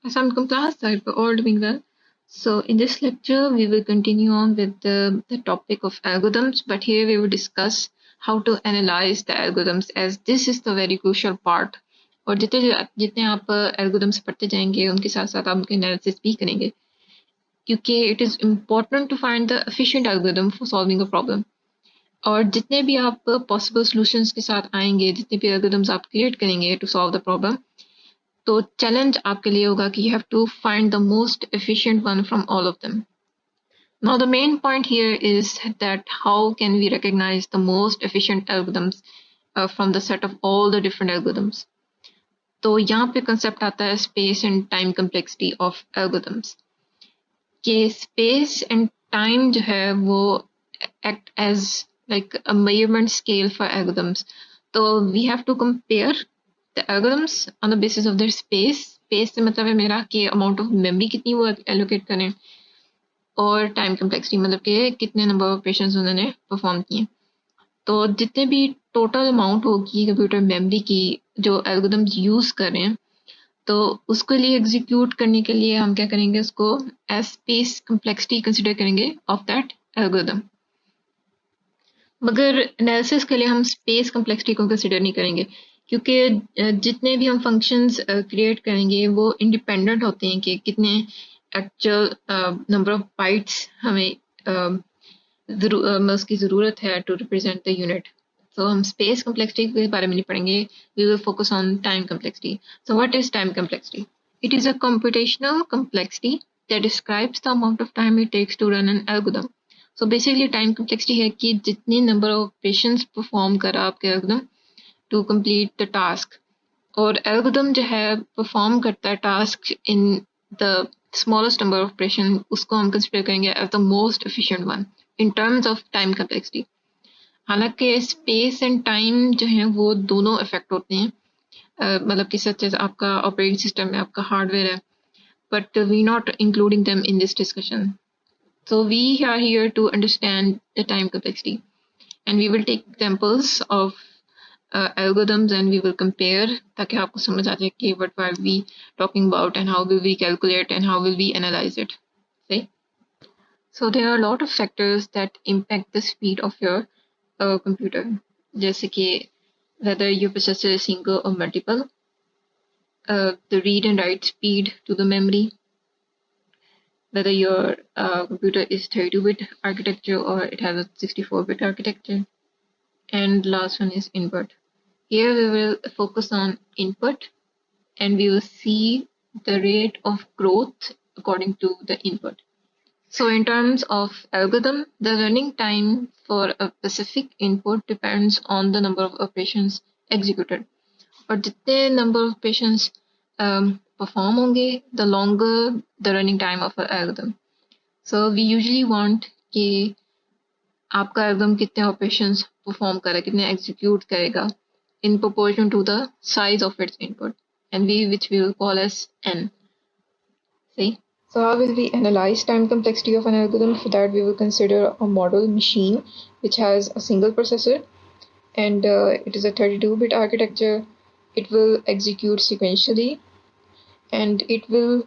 Assalamualaikum class, I hope you're all doing well. So in this lecture, we will continue on with the topic of algorithms, but here we will discuss how to analyze the algorithms as this is the very crucial part. और जितने जितने आप algorithms पढ़ते जाएंगे उनके साथ साथ आप उनके analysis भी करेंगे क्योंकि it is important to find the efficient algorithm for solving a problem. और जितने भी आप possible solutions के साथ आएंगे, जितने भी algorithms आप create करेंगे to solve the problem, तो चैलेंज आपके लिए होगा कि you have to find the most efficient one from all of them. Now the main point here is that how can we recognize the most efficient algorithms from the set of all the different algorithms. तो यहाँ पे concept आता है space and time complexity of algorithms. कि space and time जो है वो act as like a measurement scale for algorithms. So we have to compare the algorithms on the basis of their space. Space से मतलब है मेरा कि amount of memory कितनी वो allocate करें और time complexity मतलब कि कितने number of operations उन्होंने perform किए. तो जितने भी total amount होगी computer memory की जो algorithms use कर रहे हैं तो उसके लिए एग्जीक्यूट करने के लिए हम क्या करेंगे उसको एज स्पेस कम्प्लेक्सिटी कंसिडर करेंगे ऑफ दैट एल्गोरिथम मगर एनालिसिस के लिए हम स्पेस कम्प्लेक्सिटी को कंसिडर नहीं करेंगे क्योंकि जितने भी हम फंक्शंस क्रिएट करेंगे वो इंडिपेंडेंट होते हैं कि कितने एक्चुअल नंबर ऑफ बाइट्स हमें उसकी ज़रूरत है to represent the unit. So हम space complexity के बारे में नहीं पढ़ेंगे. We will focus on time complexity. So what is time complexity? It is a computational complexity that describes the amount of time it takes to run an algorithm. So basically time complexity है कि जितनी number of operations perform करा आपके algorithm to complete the task. और algorithm जो है perform करता है task in the smallest number of operation उसको हम consider करेंगे as the most efficient one in terms of time complexity. हालांकि स्पेस एंड टाइम जो है वो दोनों इफेक्ट होते हैं मतलब कि सच एज आपका ऑपरेटिंग सिस्टम है आपका हार्डवेयर है but we not including them in this discussion so we are here to understand the time complexity and we will take examples of algorithms and we will compare ताकि आपको समझ आ जाए कि what are we talking about and how will we calculate and how will we analyze it. See? So there are a lot of factors that impact the speed of your computer. जैसे कि whether your processor is single or multiple, the read and write speed to the memory, whether your computer is 32-bit architecture or it has a 64-bit architecture, and last one is input. Here we will focus on input and we will see the rate of growth according to the input. So in terms of algorithm, the running time for a specific input depends on the number of operations executed. और जितने number of operations perform होंगे, the longer the running time of an algorithm. So we usually want कि आपका algorithm कितने operations perform करे, कितने execute करेगा in proportion to the size of its input, and which we will call as n. See? So how will we analyze time complexity of an algorithm? For that we will consider a model machine which has a single processor and it is a 32-bit architecture. It will execute sequentially and it will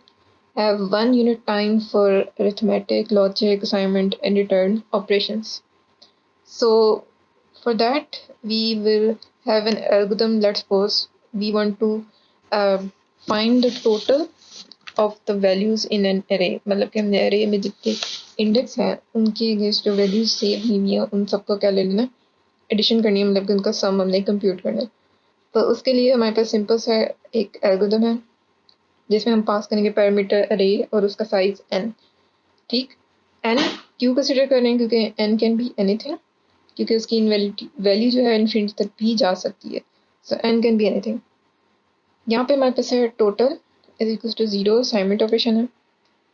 have 1 unit time for arithmetic, logic, assignment and return operations. So for that we will have an algorithm. Let's suppose we want to find the total of the values in an array. मतलब कि हमने array में जितने index हैं उनके against जो values save हुई हैं उन सबको क्या ले लेना है एडिशन करनी है मतलब कि उनका सम हमने कंप्यूट करना है. तो उसके लिए हमारे पास सिंपल सा एक एल्गोरिथम है जिसमें हम पास करेंगे पैरामीटर अरे और उसका साइज n. ठीक, n क्यों कंसिडर कर रहे हैं क्योंकि n कैन बी एनीथिंग क्योंकि उसकी वैल्यू जो है इन्फिनिटी तक भी जा सकती है. So n can be anything. यहाँ पे हमारे पास है total is equal to 0 assignment operation है.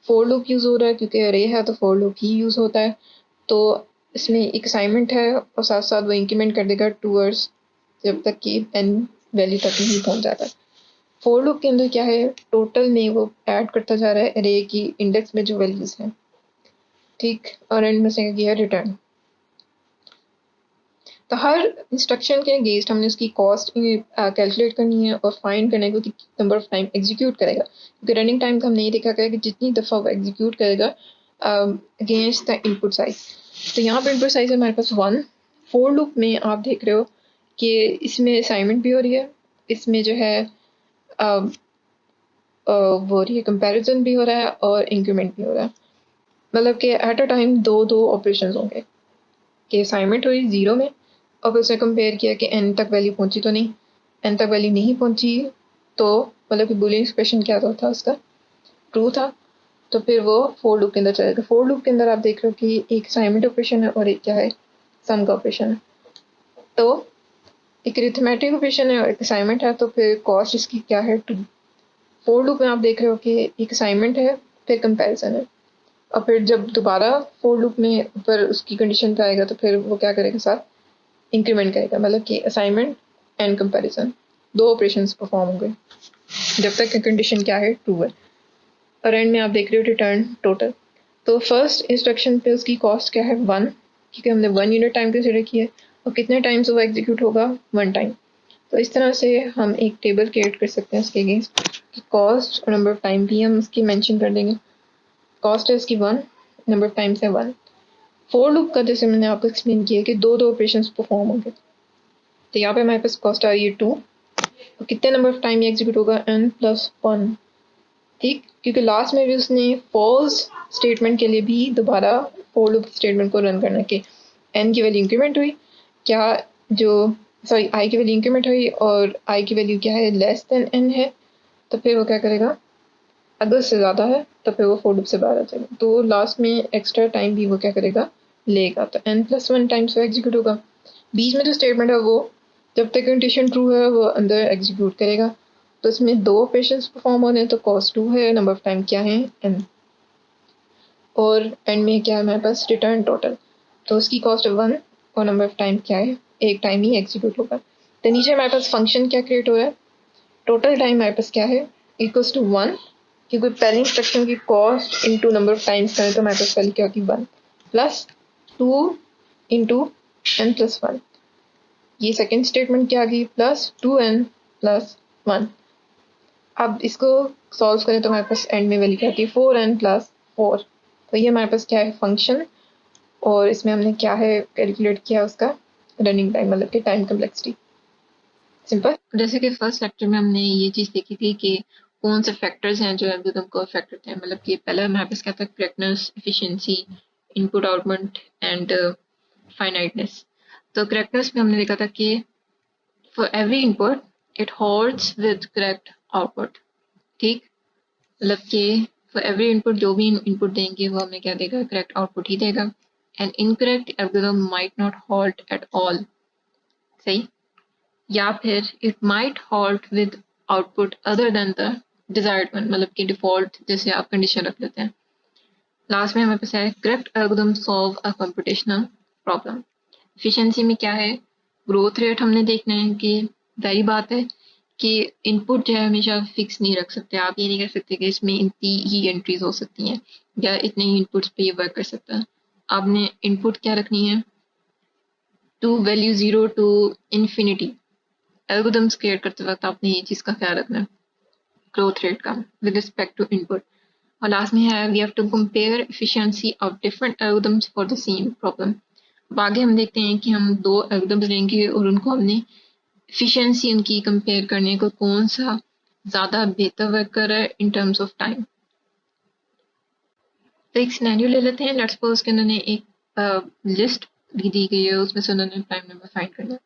फोर लूप यूज हो रहा है क्योंकि अरे है तो फोर लूप ही यूज होता है. तो इसमें एक असाइनमेंट है और साथ साथ वो इंक्रीमेंट कर देगा टूवर्ड्स जब तक कि n वैल्यू तक नहीं पहुंच जाता. फोर लूप के अंदर क्या है टोटल में वो ऐड करता जा रहा है अरे की इंडेक्स में जो वैल्यूज हैं. ठीक, और एंड में से किया रिटर्न. तो हर इंस्ट्रक्शन के अगेंस्ट हमने उसकी कॉस्ट कैलकुलेट करनी है और फाइंड करना है कि नंबर ऑफ टाइम एग्जीक्यूट करेगा, क्योंकि रनिंग टाइम का हमने ये देखा कि जितनी दफ़ा वो एग्जीक्यूट करेगा अगेंस्ट द इनपुट साइज। तो यहाँ पर इनपुट साइज है हमारे पास 1। फोर लूप में आप देख रहे हो कि इसमें असाइनमेंट भी हो रही है, इसमें जो है वो हो रही है कंपैरिजन भी हो रहा है और इंक्रीमेंट भी हो रहा है। मतलब कि एट अ टाइम दो ऑपरेशंस होंगे कि असाइनमेंट हुई 0 में और फिर उसने कंपेयर किया कि एन तक वैल्यू पहुंची तो नहीं, एन तक वैल्यू नहीं पहुंची तो मतलब कि बूलियन एक्सप्रेशन क्या था उसका, ट्रू था। तो फिर वो फोर लूप के अंदर चलेगा। फोर लूप के अंदर आप देख रहे हो कि एक असाइनमेंट ऑपरेशन है और एक क्या है, सम का ऑपरेशन है। तो एक अरिथमेटिक ऑपरेशन है और एक असाइनमेंट है, तो फिर कॉस्ट इसकी क्या है, 2। फोर लूप में आप देख रहे हो कि एक असाइनमेंट है फिर कंपैरिजन है, और फिर जब दोबारा फोर लूप में ऊपर उसकी कंडीशन पे आएगा तो फिर वो क्या करेगा, साथ इंक्रीमेंट करेगा। मतलब कि असाइनमेंट एंड कंपैरिजन दो ऑपरेशंस परफॉर्म होंगे जब तक कंडीशन क्या है, ट्रू है। और एंड में आप देख रहे हो रिटर्न टोटल। तो फर्स्ट इंस्ट्रक्शन पे उसकी कॉस्ट क्या है, 1, क्योंकि हमने 1 यूनिट टाइम कंसिडर किया है और कितने टाइम्स वो एग्जीक्यूट होगा, 1 टाइम। तो इस तरह से हम एक टेबल क्रिएट कर सकते हैं उसके अगेंस्ट कि कॉस्ट और नंबर ऑफ टाइम भी हम उसकी मेंशन कर देंगे। कॉस्ट है इसकी 1, नंबर ऑफ टाइम्स है 1। फोर लूप का जैसे मैंने आपको एक्सप्लेन किया कि दो ऑपरेशंस परफॉर्म होंगे। तो यहाँ पे हमारे पास कॉस्ट आ रही है 2 और कितने नंबर ऑफ टाइम ये एग्जीक्यूट होगा, n+1। ठीक, क्योंकि लास्ट में भी उसने फॉल्स स्टेटमेंट के लिए भी दोबारा फोर लूप स्टेटमेंट को रन करना कि n की वैल्यू इंक्रीमेंट हुई क्या, जो सॉरी i की वैल्यू इंक्रीमेंट हुई और i की वैल्यू क्या है, लेस देन n है, तो फिर वो क्या करेगा, अगर उससे ज़्यादा है तो फिर वो फोर लूप से बाहर आ जाएगा। तो लास्ट में एक्स्ट्रा टाइम भी वो क्या करेगा, लेगा। तो n+1 टाइम्स वो एग्जीक्यूट होगा। बीच में जो स्टेटमेंट है वो जब तक कंडीशन ट्रू है वो अंदर एग्जीक्यूट करेगा। तो इसमें दो ऑपरेशंस परफॉर्म हो रहे हैं, तो कॉस्ट 2 है, नंबर ऑफ टाइम क्या है, n, और एंड में क्या है हमारे पास, रिटर्न टोटल। तो उसकी कॉस्ट 1 और नंबर ऑफ टाइम क्या है, एक टाइम ही एग्जीक्यूट होगा। तो नीचे हमारे पास फंक्शन क्या क्रिएट हो रहा है, टोटल टाइम हमारे पास क्या है, इक्वल्स टू 1, क्योंकि पहली इंस्ट्रक्शन की cost into number of times करें तो हमारे पास वैल्यू क्या होगी, 1 प्लस 2 इंटू n+1। ये सेकेंड स्टेटमेंट क्या आ गई, प्लस 2n+1। अब इसको सॉल्व करें तो हमारे पास एंड में वैल्यू क्या आती है, 4n+4। तो ये हमारे पास क्या है, फंक्शन, और इसमें हमने क्या है कैलकुलेट किया उसका रनिंग टाइम, मतलब कि टाइम कम्प्लेक्सिटी। सिंपल। जैसे कि फर्स्ट लेक्चर में हमने ये चीज़ देखी थी कि कौन से फैक्टर्स हैं जो एल्गोरिथम को अफेक्ट करते हैं। मतलब कि पहले हमारे पास क्या था, correctness, efficiency, input output and finiteness. तो करेक्टनेस में हमने देखा था कि for every input it holds with correct output. ठीक, मतलब कि फॉर एवरी इनपुट जो भी इनपुट देंगे वो हमें क्या देगा, करेक्ट आउटपुट ही देगा। And incorrect algorithm might not hold at all. सही, या फिर it might halt with output other than the desired one, मतलब कि डिफॉल्ट जैसे आप कंडीशन रख लेते हैं। लास्ट में हमारे पास है correct algorithm solve a computational problem. Efficiency में क्या है, ग्रोथ रेट हमने देखना है कि वही बात है कि इनपुट जो है हमेशा फिक्स नहीं रख सकते। आप ये नहीं कह सकते कि इसमें इतनी ही एंट्रीज हो सकती हैं या इतने ही इनपुट्स पे ये वर्क कर सकता है। आपने इनपुट क्या रखनी है, to value 0 to infinity. Algorithms create करते वक्त आपने ये चीज़ का ख्याल रखना है, ग्रोथ रेट का विद रिस्पेक्ट टू इनपुट। और लास्ट में है we have to compare efficiency of different algorithms for the same problem. अब आगे हम देखते हैं कि हम दो एल्गोरिथम्स लेंगे और उनको हमने एफिशिएंसी उनकी कंपेयर करने को कौन सा ज़्यादा बेहतर वर्क कर रहा है इन टर्म्स ऑफ टाइम। तो एक सिनेरियो ले लेते हैं। लेट्स सपोज कि उन्होंने एक लिस्ट भी दी गई है, उसमें से उन्होंने प्राइम नंबर फाइंड करना है।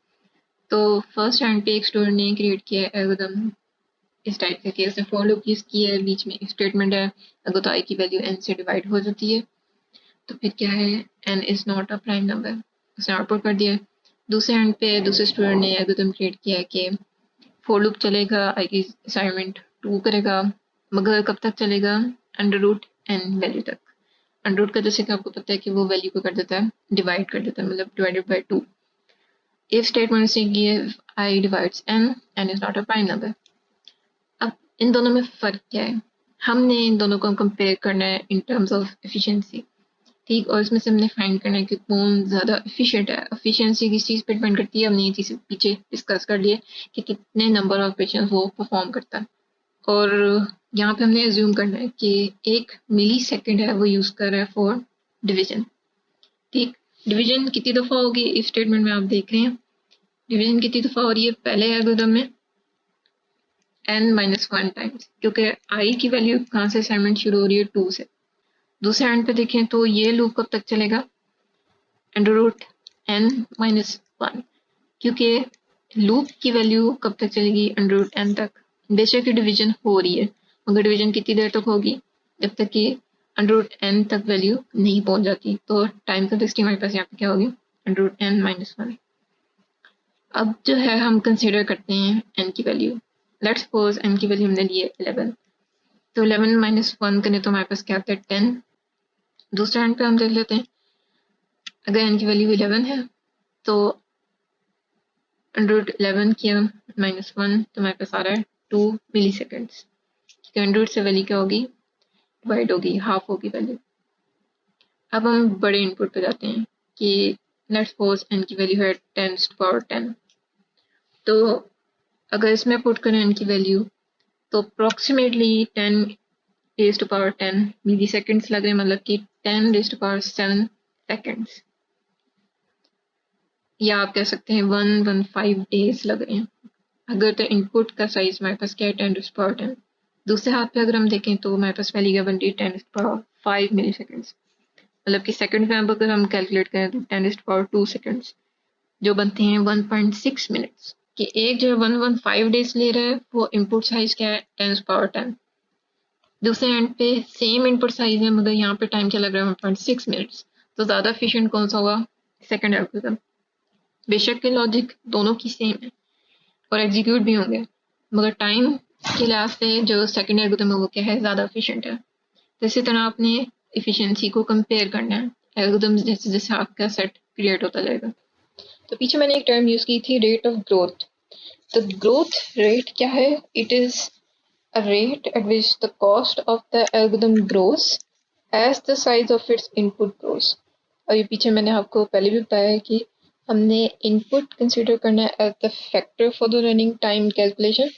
तो फर्स्ट हैंड पे एक स्टूडेंट ने क्रिएट किया है एल्गोरिथम इस टाइप का कि उसने फॉर लूप यूज की है, बीच में एक स्टेटमेंट है, अगर तो आई की वैल्यू n से डिवाइड हो जाती है तो फिर क्या है, n is not a prime number, उसने आउटपुट कर दिया है। दूसरे हैंड पे दूसरे स्टूडेंट ने एल्गोरिथम क्रिएट किया है कि फॉर लूप चलेगा, आई की असाइनमेंट 2 करेगा, मगर कब तक चलेगा, अंडर रूट n वैल्यू तक। अंडर रूट का जैसे कि आपको पता है कि वो वैल्यू को कर देता है, डिवाइड कर देता है, मतलब डिवाइडेड बाई 2। इफ स्टेटमेंट से give I divides n is not a prime number. अब इन दोनों में फ़र्क क्या है, हमने इन दोनों को कंपेयर करना है इन टर्म्स ऑफ एफिशिएंसी। ठीक, और इसमें से हमने फाइंड करना है कि कौन ज़्यादा एफिशिएंट है। एफिशिएंसी किस चीज़ पे डिपेंड करती है, हमने ये चीज़ पीछे डिस्कस कर लिए कि कितने नंबर ऑफ ऑपरेशन वो परफॉर्म करता है। और यहाँ पे हमने एज्यूम करना है कि 1 मिली सेकेंड है वो यूज़ कर रहा है फॉर डिवीजन। ठीक, डिवीजन कितनी दफ़ा होगी इस स्टेटमेंट में आप देख रहे हैं। डिवीजन कितनी दफ़ा हो रही है पहले एल्गोरिथम में n-1 टाइम्स, क्योंकि i की वैल्यू कहाँ से असाइनमेंट शुरू हो रही है 2 से। दूसरे एंड पे देखें तो ये लूप कब तक चलेगा √n-1, क्योंकि लूप की वैल्यू कब तक चलेगी √n तक। बेशक डिवीजन हो रही है मगर डिवीजन कितनी देर तक होगी जब तक कि √n तक वैल्यू नहीं पहुंच जाती। तो टाइम कम्प्लेक्सिटी हमारे पास यहाँ पे क्या होगी √n-1। अब जो है हम कंसिडर करते हैं n की वैल्यू। लेट्स सपोज n की वैल्यू हमने ली है 11, तो 11-1 करें तो हमारे पास क्या आता है 10। दूसरे एंड पे हम देख लेते हैं, अगर n की वैल्यू 11 है तो √11 किया -1 तो हमारे पास आ रहा है 2 मिली सेकेंड्स। 100 से वैल्यू क्या होगी डिवाइड होगी, हाफ होगी वैल्यू। अब हम बड़े इनपुट पे जाते हैं कि लेट्स सपोज n की वैल्यू है 10⁻10, तो अगर इसमें पुट करें n की वैल्यू तो अप्रॉक्सीमेटली 10⁻10 मिली सेकेंड्स लग रहे हैं, मतलब कि 10⁻7 सेकेंड्स, या आप कह सकते हैं 115 डेज लग रहे हैं। अगर तो इनपुट का साइज हमारे पास क्या है 10⁻10। दूसरे हाथ पे अगर हम देखें तो हमारे पास वैल्यू क्या बन रही है 10⁻5 मिली सेकेंड्स, मतलब कि सेकंड में अब अगर हम कैलकुलेट करें तो 10⁻2 सेकेंड्स जो बनते हैं 1.6 मिनट्स। कि एक जो 115 डेज ले रहा है वो इनपुट साइज क्या है 10⁻10। दूसरे एंड पे सेम इनपुट साइज है मगर यहाँ पे टाइम क्या लग रहा है 1.6 मिनट्स। तो ज़्यादा एफिशिएंट कौन सा होगा सेकंड एल्गोरिथम। बेशक के लॉजिक दोनों की सेम है और एग्जीक्यूट भी होंगे मगर टाइम के लिहाज से जो सेकंड एल्गोरिथम है वो क्या है ज़्यादा एफिशिएंट है। तो इसी तरह आपने इफिशिएंसी को कंपेयर करना है एल्गोरिथम्स जैसे जैसे आपका सेट क्रिएट होता जाएगा। तो पीछे मैंने एक टर्म यूज़ की थी रेट ऑफ ग्रोथ। तो ग्रोथ रेट क्या है, it is a rate at which the cost of the algorithm grows as the size of its input grows। और ये पीछे मैंने आपको पहले भी बताया है कि हमने इनपुट कंसिडर करना है as the factor for the running time calculation,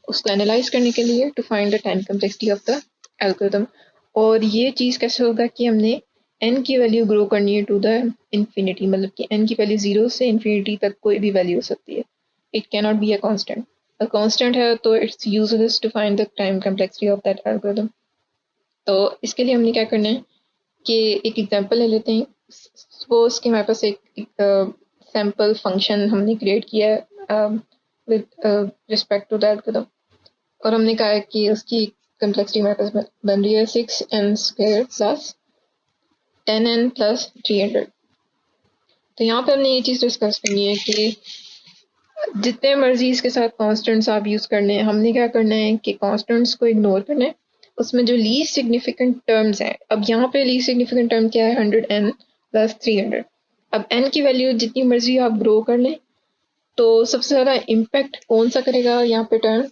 उसको एनालाइज करने के लिए to find the time complexity of the algorithm. और ये चीज़ कैसे होगा कि हमने n की वैल्यू ग्रो करनी है टू द इन्फिनिटी, मतलब कि n की वैल्यू 0 से इन्फिनिटी तक कोई भी वैल्यू हो सकती है। It cannot be a constant. a constant है तो it's useless to find the time complexity of that algorithm। तो इसके लिए हमने क्या करना है कि एक एग्जांपल ले लेते हैं। सपोज कि हमारे पास एक सैम्पल फंक्शन हमने क्रिएट किया है with respect to the algorithm, और हमने कहा है कि उसकी कम्प्लेक्सिटी हमारे पास बन रही है 6n² प्लस 10n प्लस 300। तो यहाँ पे हमने ये चीज़ डिस्कस करनी है कि जितने मर्जी इसके साथ कॉन्स्टेंट्स आप यूज़ करने हैं, हमने क्या करना है कि कॉन्स्टेंट्स को इग्नोर करना है। उसमें जो लीस्ट सिग्निफिकेंट टर्म्स हैं, अब यहाँ पे लीस्ट सिग्निफिकेंट टर्म क्या है 100n प्लस 300। अब n की वैल्यू जितनी मर्जी आप ग्रो कर लें तो सबसे ज़्यादा इम्पैक्ट कौन सा करेगा यहाँ पे टर्म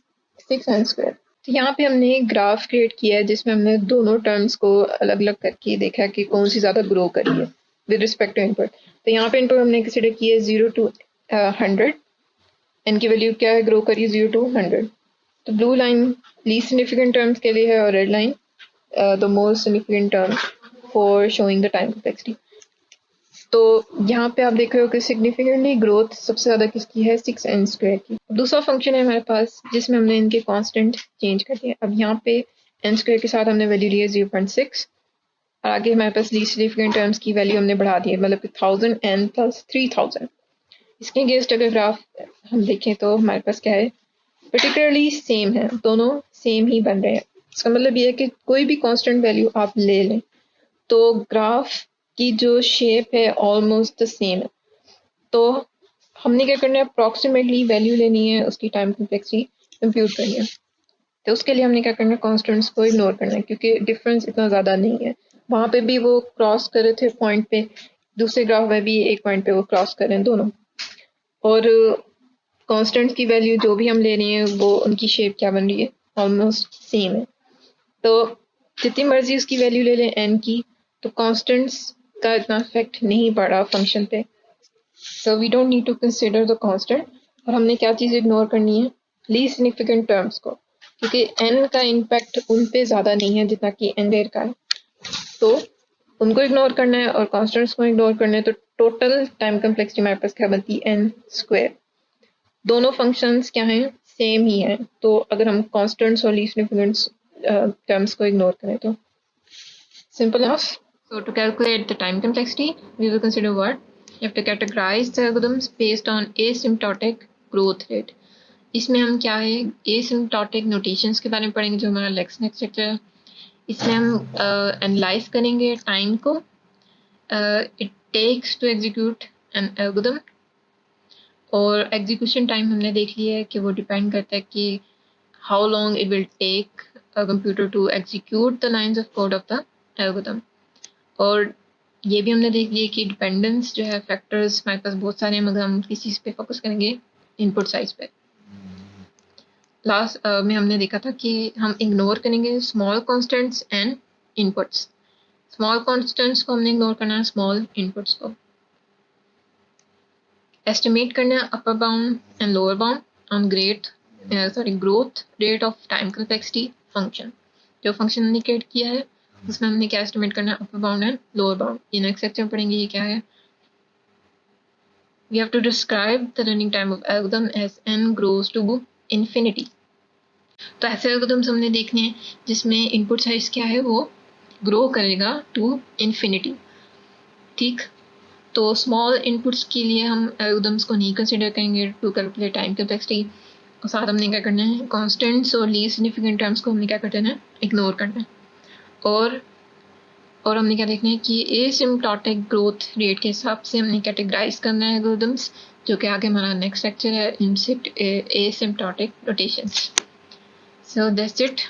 6n²। तो यहाँ पे हमने एक ग्राफ क्रिएट किया है जिसमें हमने दोनों टर्म्स को अलग अलग करके देखा कि कौन सी ज़्यादा ग्रो करी है विद रिस्पेक्ट टू इनपुट। तो यहाँ पे इनपुट हमने कंसिडर किया है 0 to 100, n की वैल्यू क्या है ग्रो करिए 0 to 100। तो blue line least significant terms के लिए है और red line the most significant term for showing the time complexity. तो यहाँ पे आप देख रहे हो कि सिग्निफिकेंटली ग्रोथ सबसे ज़्यादा किसकी है 6n² की। दूसरा फंक्शन है हमारे पास जिसमें हमने इनके कांस्टेंट चेंज कर दिए। अब यहाँ पे n² के साथ हमने वैल्यू ली है 0.6 और आगे हमारे पास लीस्ट सिग्निफिकेंट टर्म्स की वैल्यू हमने बढ़ा दी है, मतलब कि 1000n प्लस 3000। इसके अगेंस्ट अगर ग्राफ हम देखें तो हमारे पास क्या है पर्टिकुलरली सेम है, दोनों सेम ही बन रहे हैं। इसका मतलब ये है कि कोई भी कांस्टेंट वैल्यू आप ले लें तो ग्राफ की जो शेप है ऑलमोस्ट द सेम है। तो हमने क्या करना है अप्रॉक्सीमेटली वैल्यू लेनी है, उसकी टाइम कम्प्लेक्सिटी कंप्यूट करनी है। तो उसके लिए हमने क्या करना है कॉन्स्टेंट्स को इग्नोर करना है क्योंकि डिफरेंस इतना ज़्यादा नहीं है। वहाँ पे भी वो क्रॉस कर रहे थे पॉइंट पे, दूसरे ग्राफ में भी एक पॉइंट पे वो क्रॉस कर रहे हैं दोनों, और कांस्टेंट्स की वैल्यू जो भी हम ले रहे हैं वो उनकी शेप क्या बन रही है ऑलमोस्ट सेम है। तो जितनी मर्जी उसकी वैल्यू ले लें n की, तो कांस्टेंट्स का इतना इफेक्ट नहीं पड़ा फंक्शन पे, so we don't need to consider the constant. और हमने क्या चीज़ इग्नोर करनी है, लीस्ट सिग्निफिकेंट टर्म्स को, क्योंकि n का इम्पैक्ट उन पे ज़्यादा नहीं है जितना कि n देर का है, तो उनको इग्नोर करना है और कांस्टेंट्स को इग्नोर करना है। तो टोटल टाइम कम्प्लेक्सिटी हमारे पास क्या बनती है, n स्क्वायर। दोनों फंक्शंस क्या हैं, सेम ही हैं। तो अगर हम कांस्टेंट्स और लीस्ट सिग्निफिकेंट टर्म्स को इग्नोर करें तो simple enough. So to calculate the time complexity, we will consider what? You have to categorize the algorithms based on asymptotic growth rate. इसमें हम क्या है, asymptotic notations के बारे में पढ़ेंगे जो हमारा नेक्स्ट लेक्चर है। इसमें हम एनालाइज करेंगे टाइम को, it takes to execute an algorithm. और एग्जीक्यूशन टाइम हमने देख लिया है कि वो डिपेंड करता है कि how long it will take a computer to execute the lines of code of the algorithm. और ये भी हमने देख लिया कि डिपेंडेंस जो है, फैक्टर्स हमारे पास बहुत सारे हैं, मगर हम किस चीज़ पे फोकस करेंगे, इनपुट साइज पे। लास्ट में हमने देखा था कि हम इग्नोर करेंगे small constants and inputs. Small constants को हमने इग्नोर करना है, स्मॉल इनपुट्स को। एस्टिमेट करना है upper bound and lower bound on growth rate of time complexity function. जो फंक्शन हमने क्रिएट किया है उसमें हमने क्या एस्टिमेट करना है, upper bound and lower bound. ये नेक्स्ट सेक्शन में पढ़ेंगे ये क्या है। We have to describe the running time of algorithm as n grows to infinity. तो ऐसे एल्गोरिथम्स हमने देखने हैं जिसमें इनपुट साइज क्या है, वो ग्रो करेगा टू इन्फिनिटी। ठीक, तो स्मॉल इनपुट्स के लिए हम एल्गोरिथम्स को नहीं कंसिडर करेंगे टू कैलकुलेट टाइम कम्प्लेक्सिटी। और साथ हमने क्या करना है, कॉन्स्टेंट्स और लीस्ट सिग्निफिकेंट टर्म्स को हमने क्या कर देना है, इग्नोर करना है। और हमने क्या देखना है कि एसिम्प्टोटिक ग्रोथ रेट के हिसाब से हमने कैटेगराइज करना है एल्गोरिथम्स, जो कि आगे हमारा नेक्स्ट लेक्चर है, asymptotic notations. So that's it.